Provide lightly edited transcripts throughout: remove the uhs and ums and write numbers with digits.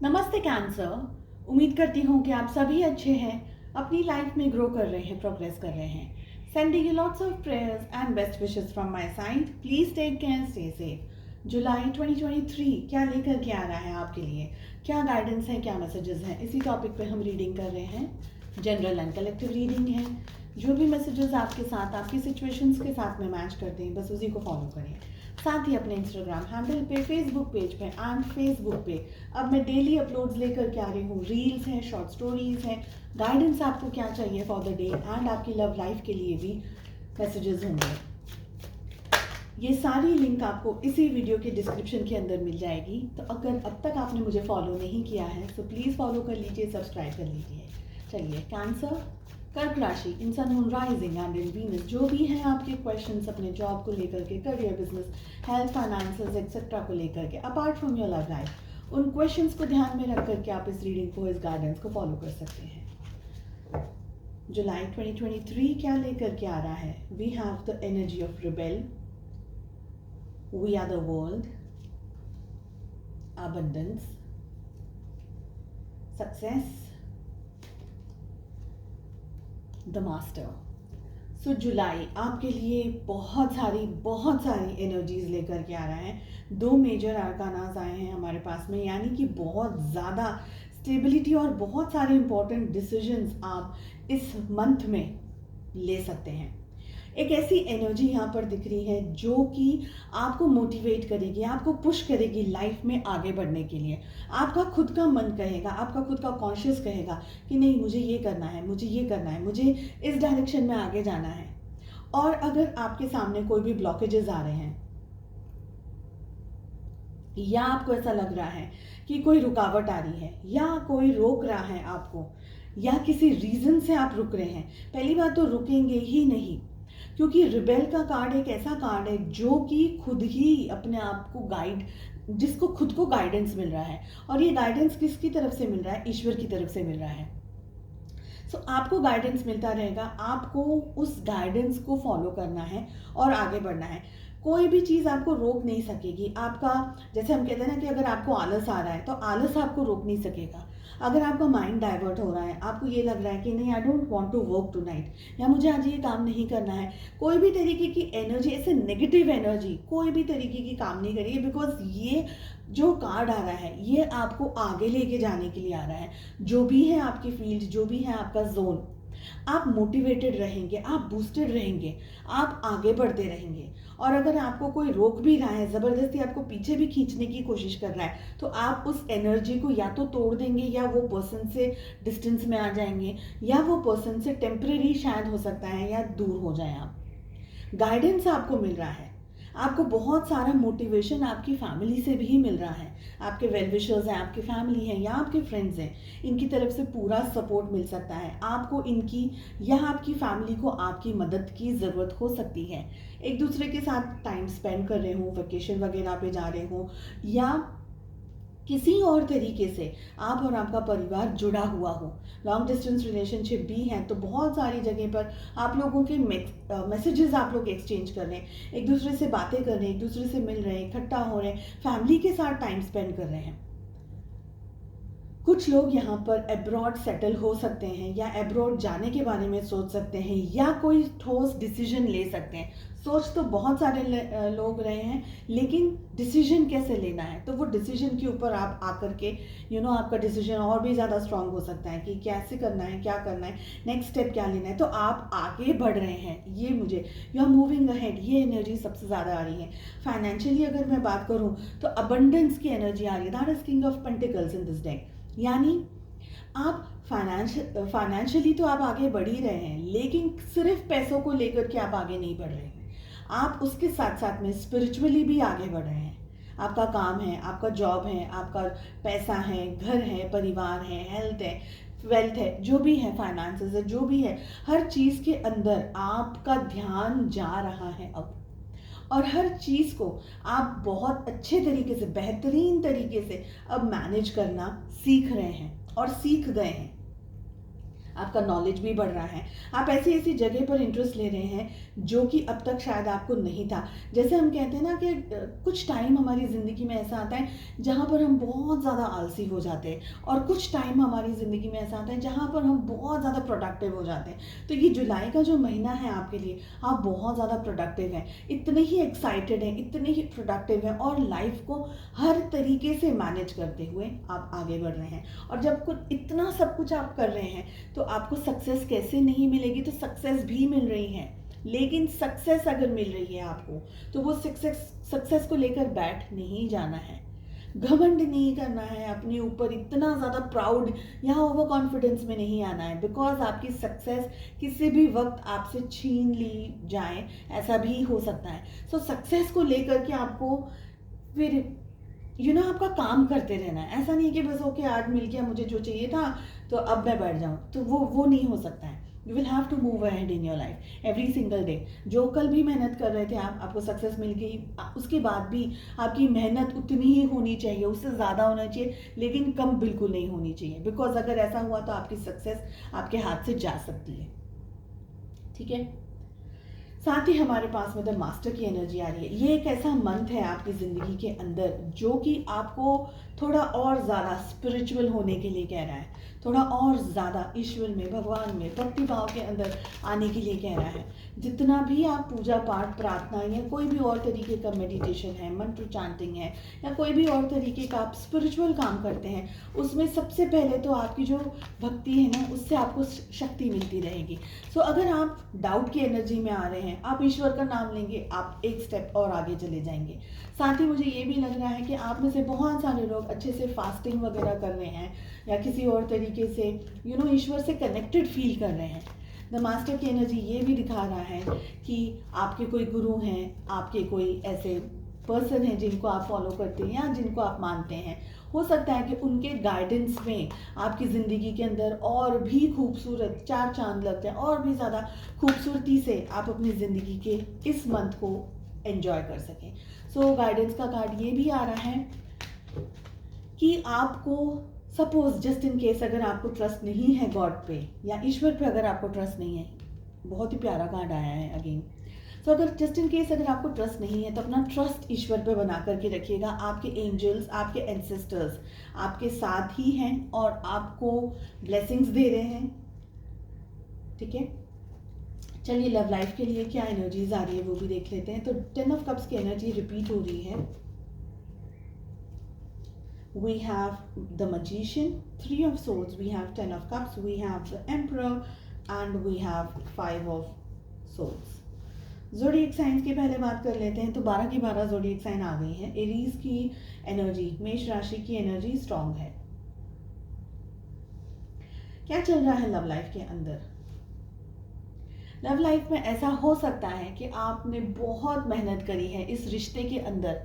नमस्ते कैंसर। उम्मीद करती हूँ कि आप सभी अच्छे हैं, अपनी लाइफ में ग्रो कर रहे हैं, प्रोग्रेस कर रहे हैं। Sending you lots of prayers and best wishes from my side. Please take care, stay safe. जुलाई 2023 क्या लेकर के आ रहा है आपके लिए, क्या गाइडेंस है, क्या मैसेजेस हैं, इसी टॉपिक पे हम रीडिंग कर रहे हैं। जनरल एंड कलेक्टिव रीडिंग है। जो भी मैसेजेस आपके साथ, आपकी सिचुएशंस के साथ में मैच करते हैं, बस उसी को फॉलो करें। साथ ही अपने इंस्टाग्राम हैंडल पे, फेसबुक पेज पे एंड फेसबुक पे अब मैं डेली अपलोड्स लेकर के आ रही हूँ। रील्स हैं, शॉर्ट स्टोरीज हैं, गाइडेंस आपको क्या चाहिए फॉर द डे एंड आपकी लव लाइफ के लिए भी मैसेजेस होंगे। ये सारी लिंक आपको इसी वीडियो के डिस्क्रिप्शन के अंदर मिल जाएगी। तो अगर अब तक आपने मुझे फॉलो नहीं किया है तो प्लीज़ फॉलो कर लीजिए, सब्सक्राइब कर लीजिए। चलिए, कैंसर, कर्क राशि, in sun moon rising and in Venus, जो भी हैं आपके क्वेश्चंस अपने जॉब को लेकर के, career, business, health, finances etcetera को लेकर के, apart from your love life, उन क्वेश्चंस को ध्यान में रख करके आप इस रीडिंग को, इस गाइडेंस को फॉलो कर सकते हैं। जुलाई 2023 क्या लेकर के आ रहा है? We have the energy of rebel, we are the world, abundance, success, the master. So जुलाई आपके लिए बहुत सारी एनर्जीज लेकर के आ रहा है। दो मेजर आर्कानास आए हैं हमारे पास में, यानी कि बहुत ज़्यादा स्टेबिलिटी और बहुत सारे इंपॉर्टेंट डिसीजंस आप इस मंथ में ले सकते हैं। एक ऐसी एनर्जी यहाँ पर दिख रही है जो कि आपको मोटिवेट करेगी, आपको पुश करेगी लाइफ में आगे बढ़ने के लिए। आपका खुद का मन कहेगा, आपका खुद का कॉन्शियस कहेगा कि नहीं, मुझे ये करना है, मुझे ये करना है, मुझे इस डायरेक्शन में आगे जाना है। और अगर आपके सामने कोई भी ब्लॉकेजेस आ रहे हैं या आपको ऐसा लग रहा है कि कोई रुकावट आ रही है या कोई रोक रहा है आपको, या किसी रीजन से आप रुक रहे हैं, पहली बात तो रुकेंगे ही नहीं, क्योंकि रिबेल का कार्ड एक ऐसा कार्ड है जो कि खुद ही अपने आप को गाइड, जिसको खुद को गाइडेंस मिल रहा है। और ये गाइडेंस किसकी तरफ से मिल रहा है? ईश्वर की तरफ से मिल रहा है। सो आपको गाइडेंस मिलता रहेगा, आपको उस गाइडेंस को फॉलो करना है और आगे बढ़ना है। कोई भी चीज़ आपको रोक नहीं सकेगी। आपका, जैसे हम कहते हैं ना कि अगर आपको आलस आ रहा है तो आलस आपको रोक नहीं सकेगा। अगर आपका माइंड डाइवर्ट हो रहा है, आपको ये लग रहा है कि नहीं, I don't want to work tonight, या मुझे आज ये काम नहीं करना है, कोई भी तरीके की एनर्जी, ऐसे नेगेटिव एनर्जी कोई भी तरीके की काम नहीं करेगी, बिकॉज ये जो कार्ड आ रहा है ये आपको आगे लेके जाने के लिए आ रहा है। जो भी है आपकी फील्ड, जो भी है आपका जोन, आप मोटिवेटेड रहेंगे, आप बूस्टेड रहेंगे, आप आगे बढ़ते रहेंगे। और अगर आपको कोई रोक भी रहा है, ज़बरदस्ती आपको पीछे भी खींचने की कोशिश कर रहा है, तो आप उस एनर्जी को या तो तोड़ देंगे, या वो पर्सन से डिस्टेंस में आ जाएंगे, या वो पर्सन से टेम्परेरी शायद हो सकता है, या दूर हो जाए आप। गाइडेंस आपको मिल रहा है, आपको बहुत सारा मोटिवेशन आपकी फैमिली से भी मिल रहा है। आपके वेल विशर्स हैं, आपकी फैमिली हैं या आपके फ्रेंड्स हैं, इनकी तरफ से पूरा सपोर्ट मिल सकता है आपको। इनकी या आपकी फैमिली को आपकी मदद की ज़रूरत हो सकती है। एक दूसरे के साथ टाइम स्पेंड कर रहे हो, वेकेशन वगैरह पे जा रहे हो, या किसी और तरीके से आप और आपका परिवार जुड़ा हुआ हो, लॉन्ग डिस्टेंस रिलेशनशिप भी है, तो बहुत सारी जगह पर आप लोगों के मैसेजेस आप लोग एक्सचेंज कर रहे हैं, एक दूसरे से बातें कर रहे हैं, एक दूसरे से मिल रहे हैं, इकट्ठा हो रहे हैं, फैमिली के साथ टाइम स्पेंड कर रहे हैं। कुछ लोग यहाँ पर एब्रॉड सेटल हो सकते हैं, या एब्रॉड जाने के बारे में सोच सकते हैं, या कोई ठोस डिसीजन ले सकते हैं। सोच तो बहुत सारे लोग रहे हैं, लेकिन डिसीजन कैसे लेना है, तो वो डिसीजन के ऊपर आप आकर के आपका डिसीजन और भी ज़्यादा स्ट्रांग हो सकता है कि कैसे करना है, क्या करना है, नेक्स्ट स्टेप क्या लेना है। तो आप आगे बढ़ रहे हैं, ये मुझे, यू आर मूविंग अहेड, ये एनर्जी सबसे ज़्यादा आ रही है। फाइनेंशियली अगर मैं बात करूँ तो अबंडेंस की एनर्जी आ रही है, that is king of pentacles in this deck. यानी आप फाइनेंशियली तो आप आगे बढ़ ही रहे हैं, लेकिन सिर्फ पैसों को लेकर के आप आगे नहीं बढ़ रहे हैं, आप उसके साथ साथ में स्पिरिचुअली भी आगे बढ़ रहे हैं। आपका काम है, आपका जॉब है, आपका पैसा है, घर है, परिवार है, हेल्थ है, वेल्थ है, जो भी है, फाइनेंसेस है, जो भी है, हर चीज़ के अंदर आपका ध्यान जा रहा है अब। और हर चीज़ को आप बहुत अच्छे तरीके से, बेहतरीन तरीके से अब मैनेज करना सीख रहे हैं और सीख गए हैं। आपका नॉलेज भी बढ़ रहा है, आप ऐसी ऐसी जगह पर इंटरेस्ट ले रहे हैं जो कि अब तक शायद आपको नहीं था। जैसे हम कहते हैं ना कि कुछ टाइम हमारी ज़िंदगी में ऐसा आता है जहाँ पर हम बहुत ज़्यादा आलसी हो जाते हैं, और कुछ टाइम हमारी ज़िंदगी में ऐसा आता है जहाँ पर हम बहुत ज़्यादा प्रोडक्टिव हो जाते हैं। तो ये जुलाई का जो महीना है आपके लिए, आप बहुत ज़्यादा प्रोडक्टिव हैं, इतने ही एक्साइटेड हैं, इतने ही प्रोडक्टिव हैं, और लाइफ को हर तरीके से मैनेज करते हुए आप आगे बढ़ रहे हैं। और जब कुछ इतना सब कुछ आप कर रहे हैं तो आपको सक्सेस कैसे नहीं मिलेगी? तो सक्सेस भी मिल रही है, लेकिन सक्सेस अगर मिल रही है आपको तो वो सक्सेस को लेकर बैठ नहीं जाना है, घमंड नहीं करना है अपने ऊपर, इतना ज़्यादा प्राउड या ओवर कॉन्फिडेंस में नहीं आना है, बिकॉज आपकी सक्सेस किसी भी वक्त आपसे छीन ली जाए, ऐसा भी हो सकता है। सो सक्सेस को लेकर के आपको फिर आपका काम करते रहना है। ऐसा नहीं कि बस ओके आज मिल गया मुझे जो चाहिए था तो अब मैं बैठ जाऊँ, तो वो नहीं हो सकता है। You will have to move ahead in your life every single day. जो कल भी मेहनत कर रहे थे आपको सक्सेस मिल गई, उसके बाद भी आपकी मेहनत उतनी ही होनी चाहिए, उससे ज़्यादा होना चाहिए, लेकिन कम बिल्कुल नहीं होनी चाहिए, बिकॉज अगर ऐसा हुआ तो आपकी सक्सेस आपके हाथ से जा सकती है। ठीक है, साथ ही हमारे पास में द मास्टर की एनर्जी आ रही है। ये एक ऐसा मंथ है आपकी ज़िंदगी के अंदर जो कि आपको थोड़ा और ज़्यादा स्पिरिचुअल होने के लिए कह रहा है, थोड़ा और ज़्यादा ईश्वर में, भगवान में, भक्ति भाव के अंदर आने के लिए कह रहा है। जितना भी आप पूजा पाठ, प्रार्थना या कोई भी और तरीके का मेडिटेशन है, मंत्र चांटिंग है, या कोई भी और तरीके का आप स्पिरिचुअल काम करते हैं, उसमें सबसे पहले तो आपकी जो भक्ति है ना, उससे आपको शक्ति मिलती रहेगी। सो अगर आप डाउट की एनर्जी में आ रहे हैं, आप ईश्वर का नाम लेंगे, आप एक स्टेप और आगे चले जाएंगे। साथ ही मुझे ये भी लग रहा है कि आप में से बहुत सारे लोग अच्छे से फास्टिंग वगैरह कर रहे हैं, या किसी और तरीके से ईश्वर से कनेक्टेड फील कर रहे हैं। द मास्टर की एनर्जी ये भी दिखा रहा है कि आपके कोई गुरु हैं, आपके कोई ऐसे पर्सन हैं जिनको आप फॉलो करते हैं या जिनको आप मानते हैं। हो सकता है कि उनके गाइडेंस में आपकी ज़िंदगी के अंदर और भी खूबसूरत चार चांद लग जाए, और भी ज़्यादा खूबसूरती से आप अपनी ज़िंदगी के इस मंथ को एंजॉय कर सकें। सो गाइडेंस का कार्ड ये भी आ रहा है कि आपको सपोज जस्ट इन केस अगर आपको ट्रस्ट नहीं है गॉड पे या ईश्वर पे, अगर आपको ट्रस्ट नहीं है, बहुत ही प्यारा कार्ड आया है अगेन। तो अगर जस्ट इन केस अगर आपको ट्रस्ट नहीं है तो अपना ट्रस्ट ईश्वर पे बना करके रखिएगा। आपके एंजल्स, आपके एंसेस्टर्स आपके साथ ही हैं और आपको ब्लेसिंग्स दे रहे हैं। ठीक है, चलिए लव लाइफ के लिए क्या एनर्जीज आ रही है वो भी देख लेते हैं। तो 10 ऑफ कप्स की एनर्जी रिपीट हो रही है। We have the magician, 3 of swords, we have 10 of cups, we have the emperor and we have 5 of swords. Zodiac science की पहले बात कर लेते हैं। तो 12 की 12 ज़ोडिएक साइन आ गई हैं। एरीज की एनर्जी, मेष राशि की एनर्जी स्ट्रांग है। क्या चल रहा है लव लाइफ के अंदर? लव लाइफ में ऐसा हो सकता है कि आपने बहुत मेहनत करी है इस रिश्ते के अंदर।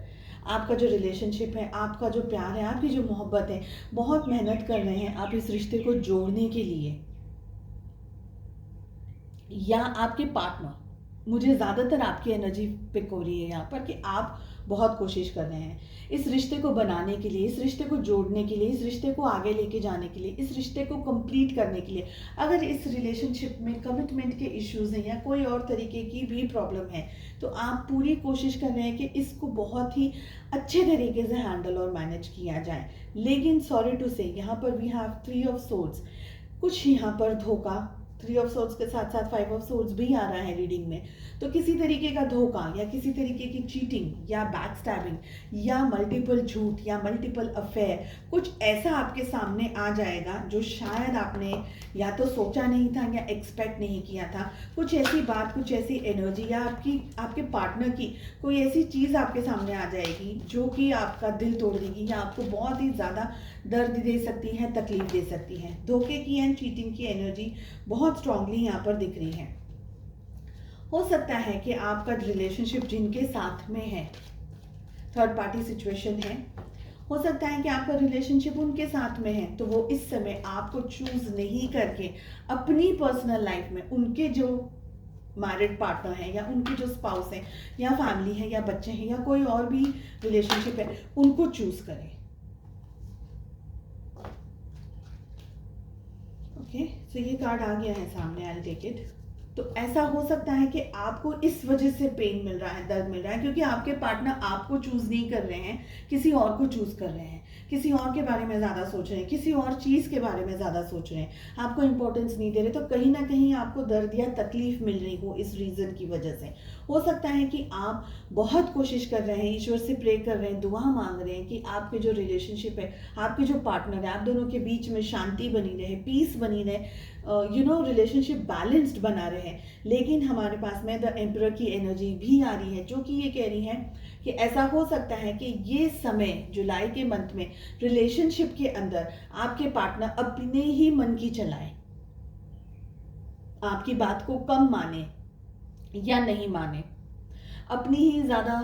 आपका जो रिलेशनशिप है, आपका जो प्यार है, आपकी जो मोहब्बत है, बहुत मेहनत कर रहे हैं आप इस रिश्ते को जोड़ने के लिए, या आपके पार्टनर, मुझे ज़्यादातर आपकी एनर्जी पिक हो रही है यहाँ पर कि आप बहुत कोशिश कर रहे हैं इस रिश्ते को बनाने के लिए, इस रिश्ते को जोड़ने के लिए, इस रिश्ते को आगे लेके जाने के लिए, इस रिश्ते को कंप्लीट करने के लिए। अगर इस रिलेशनशिप में कमिटमेंट के इश्यूज हैं या कोई और तरीके की भी प्रॉब्लम है तो आप पूरी कोशिश कर रहे हैं कि इसको बहुत ही अच्छे तरीके से हैंडल और मैनेज किया जाए। लेकिन सॉरी टू से यहाँ पर वी हैव 3 ऑफ सोर्ड्स, कुछ यहाँ पर धोखा, 3 ऑफ सोर्ड्स के साथ साथ 5 ऑफ सोर्ड्स भी आ रहा है रीडिंग में। तो किसी तरीके का धोखा या किसी तरीके की चीटिंग या बैक स्टैबिंग या मल्टीपल झूठ या मल्टीपल अफेयर, कुछ ऐसा आपके सामने आ जाएगा जो शायद आपने या तो सोचा नहीं था या एक्सपेक्ट नहीं किया था। कुछ ऐसी बात, कुछ ऐसी एनर्जी या आपके पार्टनर की कोई ऐसी चीज़ आपके सामने आ जाएगी जो कि आपका दिल तोड़ देगी या आपको बहुत ही ज़्यादा दर्द दे सकती है, तकलीफ दे सकती है। धोखे की एंड चीटिंग की एनर्जी बहुत स्ट्रांगली यहाँ पर दिख रही है। हो सकता है कि आपका रिलेशनशिप जिनके साथ में है, थर्ड पार्टी सिचुएशन है, हो सकता है कि आपका रिलेशनशिप उनके साथ में है, तो वो इस समय आपको चूज नहीं करके अपनी पर्सनल लाइफ में उनके जो मैरिड पार्टनर है या उनकी जो स्पाउस है या फैमिली है या बच्चे हैं या कोई और भी रिलेशनशिप है, उनको चूज करें। ओके, सो ये कार्ड आ गया है सामने, आई टेक इट। तो ऐसा हो सकता है कि आपको इस वजह से पेन मिल रहा है, दर्द मिल रहा है, क्योंकि आपके पार्टनर आपको चूज नहीं कर रहे हैं, किसी और को चूज कर रहे हैं, किसी और के बारे में ज़्यादा सोच रहे हैं, किसी और चीज़ के बारे में ज़्यादा सोच रहे हैं, आपको इंपॉर्टेंस नहीं दे रहे। तो कहीं ना कहीं आपको दर्द या तकलीफ मिल रही हो इस रीज़न की वजह से। हो सकता है कि आप बहुत कोशिश कर रहे हैं, ईश्वर से प्रे कर रहे हैं, दुआ मांग रहे हैं कि आपके जो रिलेशनशिप है, आपके जो पार्टनर है, आप दोनों के बीच में शांति बनी रहे, पीस बनी रहे, रिलेशनशिप बैलेंस्ड बना रहे। लेकिन हमारे पास में द एम्परर की एनर्जी भी आ रही है, जो कि ये कह रही है कि ऐसा हो सकता है कि ये समय जुलाई के मंथ में रिलेशनशिप के अंदर आपके पार्टनर अपने ही मन की चलाए, आपकी बात को कम माने या नहीं माने, अपनी ही ज्यादा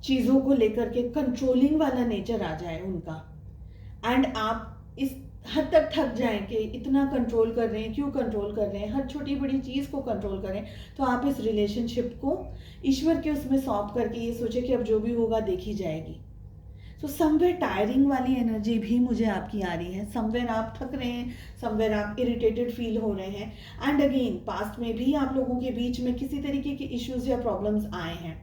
चीजों को लेकर के कंट्रोलिंग वाला नेचर आ जाए उनका, एंड आप इस हद तक थक जाएं कि इतना कंट्रोल कर रहे हैं, क्यों कंट्रोल कर रहे हैं, हर छोटी बड़ी चीज़ को कंट्रोल करें। तो आप इस रिलेशनशिप को ईश्वर के उसमें सौंप करके ये सोचे कि अब जो भी होगा देखी जाएगी। तो समवेयर टायरिंग वाली एनर्जी भी मुझे आपकी आ रही है, समवेयर आप थक रहे हैं, समवेयर आप इरिटेटेड फील हो रहे हैं, एंड अगेन पास्ट में भी आप लोगों के बीच में किसी तरीके के इश्यूज या प्रॉब्लम्स आए हैं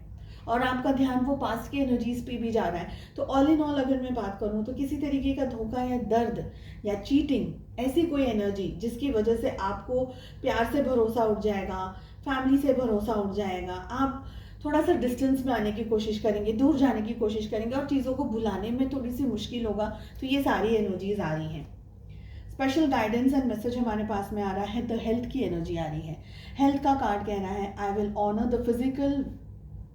और आपका ध्यान वो पास्ट की एनर्जीज पे भी जा रहा है। तो ऑल इन ऑल अगर मैं बात करूं तो किसी तरीके का धोखा या दर्द या चीटिंग, ऐसी कोई एनर्जी जिसकी वजह से आपको प्यार से भरोसा उठ जाएगा, फैमिली से भरोसा उठ जाएगा, आप थोड़ा सा डिस्टेंस में आने की कोशिश करेंगे, दूर जाने की कोशिश करेंगे और चीज़ों को भुलाने में थोड़ी सी मुश्किल होगा। तो ये सारी एनर्जीज आ रही हैं। स्पेशल गाइडेंस एंड मैसेज हमारे पास में आ रहा है, द हेल्थ की एनर्जी आ रही है। हेल्थ का कार्ड कह रहा है, I will honour the physical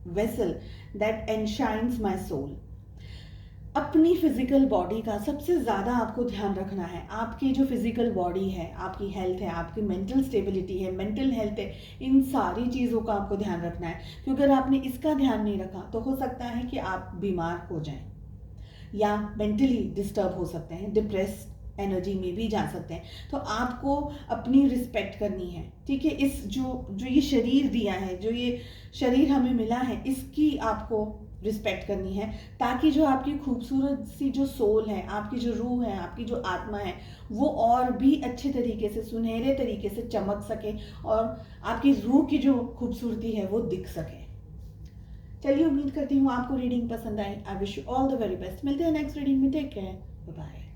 vessel that enshrines my soul. अपनी फिजिकल बॉडी का सबसे ज़्यादा आपको ध्यान रखना है। आपकी जो फिजिकल बॉडी है, आपकी हेल्थ है, आपकी मेंटल स्टेबिलिटी है, मेंटल हेल्थ है, इन सारी चीज़ों का आपको ध्यान रखना है। क्योंकि अगर आपने इसका ध्यान नहीं रखा तो हो सकता है कि आप बीमार हो जाएं या मेंटली डिस्टर्ब हो सकते हैं, डिप्रेस एनर्जी में भी जा सकते हैं। तो आपको अपनी रिस्पेक्ट करनी है, ठीक है। इस जो ये शरीर दिया है, जो ये शरीर हमें मिला है, इसकी आपको रिस्पेक्ट करनी है, ताकि जो आपकी खूबसूरत सी जो सोल है, आपकी जो रूह है, आपकी जो आत्मा है, वो और भी अच्छे तरीके से, सुनहरे तरीके से चमक सके और आपकी रूह की जो खूबसूरती है वो दिख सके। चलिए, उम्मीद करती हूँ आपको रीडिंग पसंद आई। I wish you all the very best. मिलते हैं नेक्स्ट रीडिंग में। Take care, bye bye.